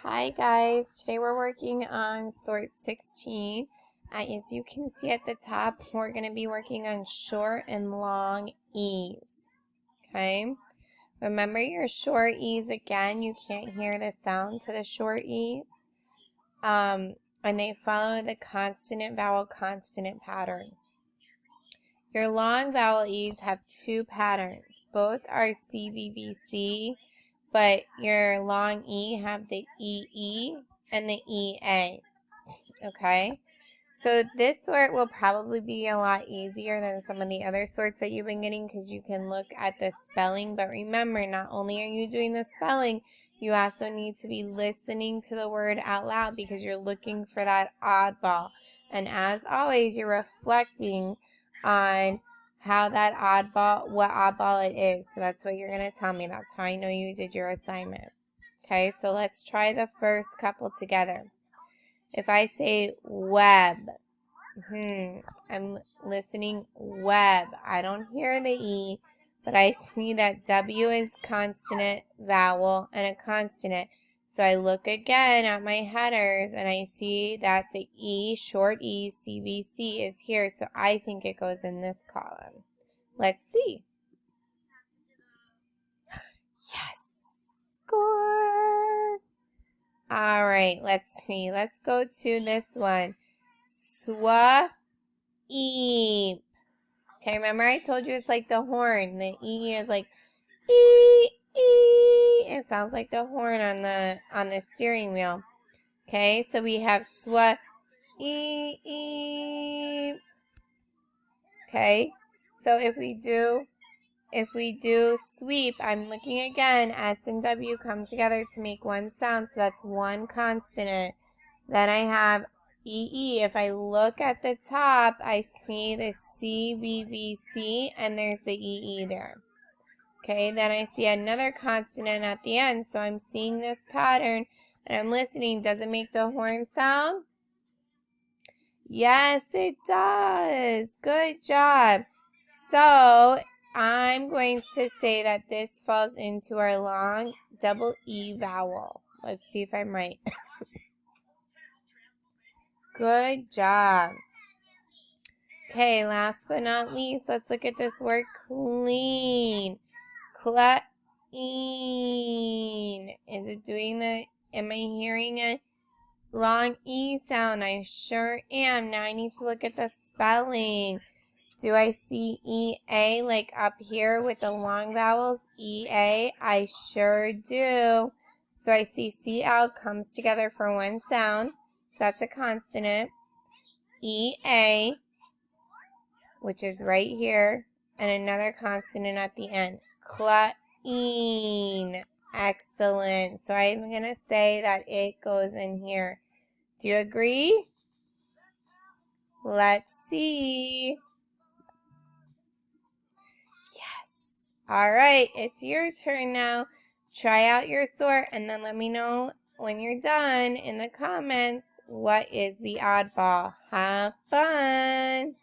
Hi guys, today we're working on sort 16. As you can see at the top, we're going to be working on short and long E's. Okay, remember your short E's again, you can't hear the sound to the short E's. And they follow the consonant vowel consonant pattern. Your long vowel E's have two patterns. Both are CVVC. But your long E have the EE and the EA, okay? So this sort will probably be a lot easier than some of the other sorts that you've been getting because you can look at the spelling. But remember, not only are you doing the spelling, you also need to be listening to the word out loud because you're looking for that oddball. And as always, you're reflecting on what oddball it is. So that's what you're going to tell me. That's how I know you did your assignment. Okay, so let's try the first couple together. If I say web, I'm listening web. I don't hear the E, but I see that W is consonant, vowel, and a consonant. So I look again at my headers and I see that the E, short E, CVC is here. So I think it goes in this column. Let's see. Yes! Score! All right, let's see. Let's go to this one. Sweep. Okay, remember I told you it's like the horn. The E is like E. It sounds like the horn on the steering wheel. Okay, so we have sweep. Okay, so if we do sweep, I'm looking again. S and W come together to make one sound, so that's one consonant. Then I have EE. If I look at the top, I see the CVVC, and there's the EE there. Okay, then I see another consonant at the end, so I'm seeing this pattern, and I'm listening. Does it make the horn sound? Yes, it does. Good job. So I'm going to say that this falls into our long double E vowel. Let's see if I'm right. Good job. Okay, last but not least, let's look at this word clean. Clean. Is it doing am I hearing a long E sound? I sure am. Now I need to look at the spelling. Do I see EA like up here with the long vowels? EA, I sure do. So I see CL comes together for one sound. So that's a consonant. EA, which is right here, and another consonant at the end. Clean. Excellent. So I'm going to say that it goes in here. Do you agree? Let's see. Yes. All right, it's your turn now. Try out your sort and then let me know when you're done in the comments what is the oddball. Have fun.